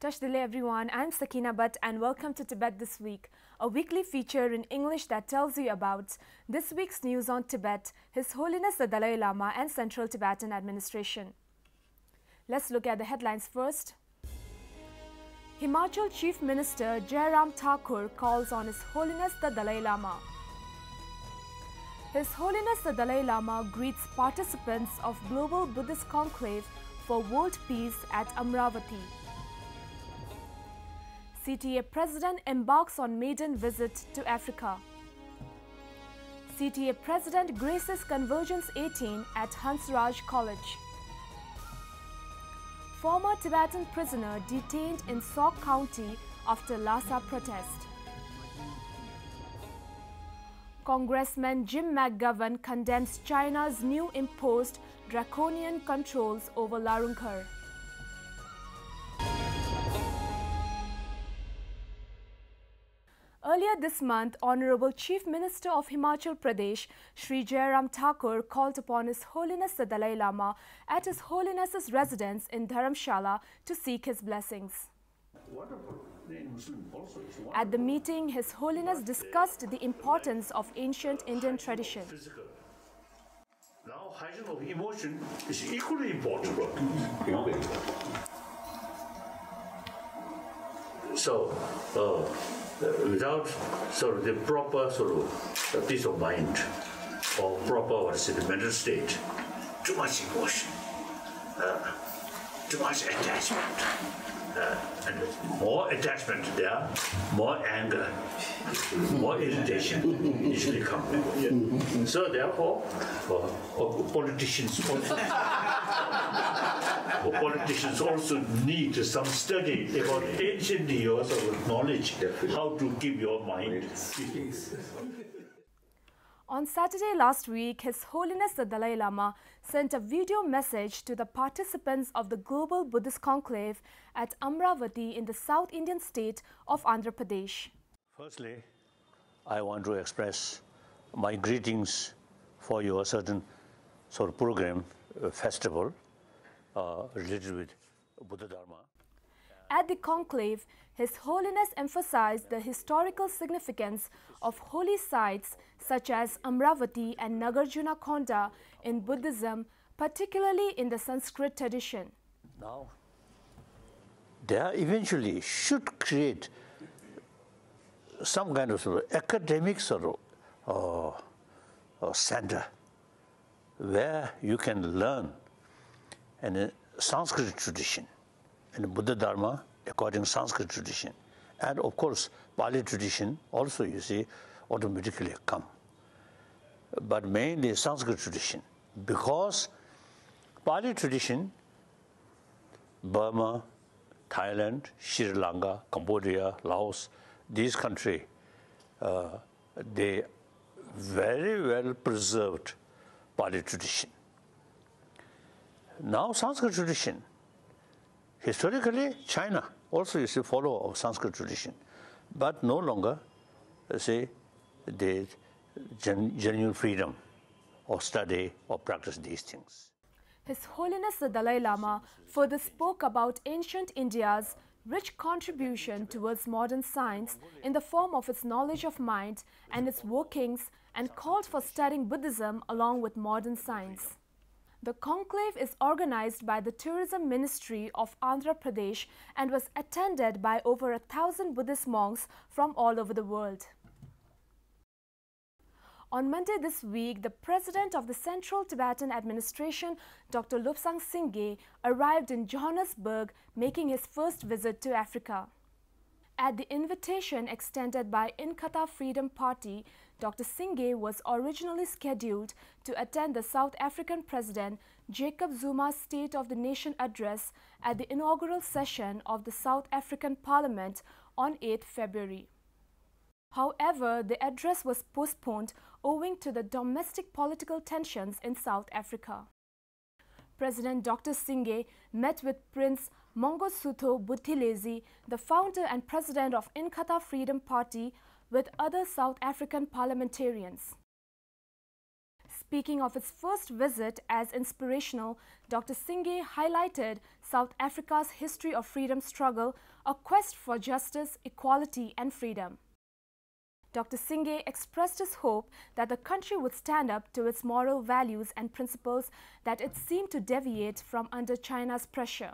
Tashdile everyone, I'm Sakina Bhatt and welcome to Tibet This Week, a weekly feature in English that tells you about this week's news on Tibet, His Holiness the Dalai Lama and Central Tibetan Administration. Let's look at the headlines first. Himachal Chief Minister Jairam Thakur calls on His Holiness the Dalai Lama. His Holiness the Dalai Lama greets participants of Global Buddhist Conclave for World Peace at Amravati. CTA President embarks on maiden visit to Africa. CTA President graces Convergence 18 at Hansraj College. Former Tibetan prisoner detained in Sauk County after Lhasa protest. Congressman Jim McGovern condemns China's new imposed draconian controls over Larungkar. Earlier this month, Honorable Chief Minister of Himachal Pradesh, Sri Jairam Thakur, called upon His Holiness the Dalai Lama at His Holiness's residence in Dharamshala to seek his blessings. At the meeting, His Holiness discussed the importance of ancient Indian tradition. Now, hygiene of emotion is equally important. So, without sort of the proper sort of peace of mind or proper mental state, too much emotion, too much attachment, and more attachment there, more anger, more irritation usually come. So therefore, politicians also need some study about ancient years of knowledge, how to keep your mind peace. On Saturday last week, His Holiness the Dalai Lama sent a video message to the participants of the Global Buddhist Conclave at Amravati in the South Indian state of Andhra Pradesh. Firstly, I want to express my greetings for your certain sort of program, festival, related with Buddha Dharma. At the conclave, His Holiness emphasized the historical significance of holy sites such as Amravati and Nagarjuna Konda in Buddhism, particularly in the Sanskrit tradition. Now, there eventually should create some kind of academic sort of center where you can learn in a Sanskrit tradition and Buddha Dharma according to Sanskrit tradition, and of course Pali tradition also, you see, automatically come, but mainly Sanskrit tradition, because Pali tradition, Burma, Thailand, Sri Lanka, Cambodia, Laos, these countries, they very well preserved Pali tradition. Now Sanskrit tradition, historically China also is a follower of Sanskrit tradition, but no longer, say, the genuine freedom of study or practice these things. His Holiness the Dalai Lama further spoke about ancient India's rich contribution towards modern science in the form of its knowledge of mind and its workings, and called for studying Buddhism along with modern science. The conclave is organized by the Tourism Ministry of Andhra Pradesh and was attended by over 1,000 Buddhist monks from all over the world. On Monday this week, the President of the Central Tibetan Administration, Dr. Lobsang Singye, arrived in Johannesburg, making his first visit to Africa. At the invitation extended by Inkatha Freedom Party, Dr. Singye was originally scheduled to attend the South African President Jacob Zuma's State of the Nation address at the inaugural session of the South African Parliament on 8 February. However, the address was postponed owing to the domestic political tensions in South Africa. President Dr. Singye met with Prince Mangosuthu Buthelezi, the founder and president of Inkatha Freedom Party, with other South African parliamentarians. Speaking of its first visit as inspirational, Dr. Singye highlighted South Africa's history of freedom struggle a quest for justice, equality and freedom. Dr. Singye expressed his hope that the country would stand up to its moral values and principles that it seemed to deviate from under China's pressure.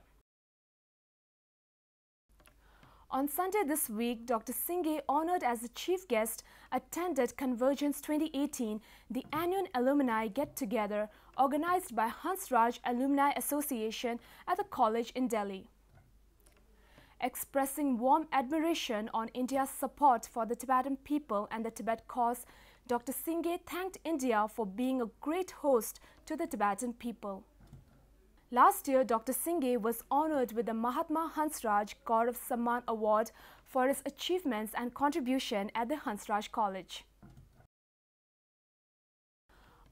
On Sunday this week, Dr. Singye, honored as the chief guest, attended Convergence 2018, the annual alumni get-together organized by Hansraj Alumni Association at the college in Delhi. Expressing warm admiration on India's support for the Tibetan people and the Tibet cause, Dr. Singye thanked India for being a great host to the Tibetan people. Last year, Dr. Singye was honored with the Mahatma Hansraj Gaurav Samman Award for his achievements and contribution at the Hansraj College.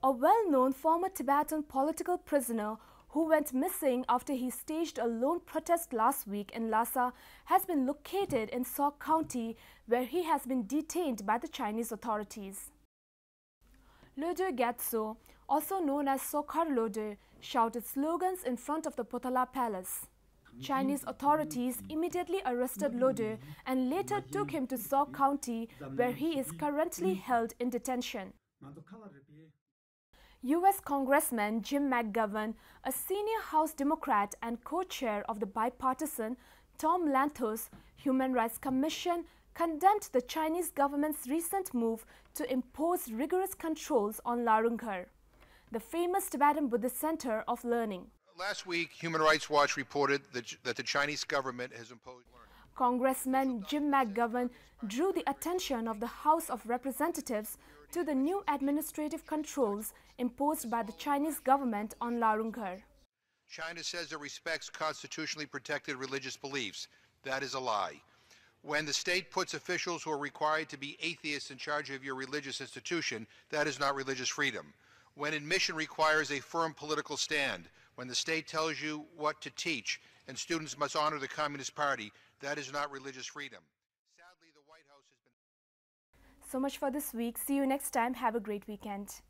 A well-known former Tibetan political prisoner who went missing after he staged a lone protest last week in Lhasa has been located in Sok County, where he has been detained by the Chinese authorities. Lode Gatso, also known as Sokhar Lode, shouted slogans in front of the Potala Palace. Chinese authorities immediately arrested Lode and later took him to Sok County, where he is currently held in detention. U.S. Congressman Jim McGovern, a senior House Democrat and co-chair of the bipartisan Tom Lantos Human Rights Commission, condemned the Chinese government's recent move to impose rigorous controls on Larunghar, the famous Tibetan Buddhist Center of Learning. Last week, Human Rights Watch reported that the Chinese government has imposed learning. Congressman Jim McGovern drew the attention of the House of Representatives to the new administrative controls imposed by the Chinese government on Larunghar. China says it respects constitutionally protected religious beliefs. That is a lie. When the state puts officials who are required to be atheists in charge of your religious institution, that is not religious freedom. When admission requires a firm political stand, when the state tells you what to teach and students must honor the Communist Party, that is not religious freedom. Sadly, the White House has been... So much for this week. See you next time. Have a great weekend.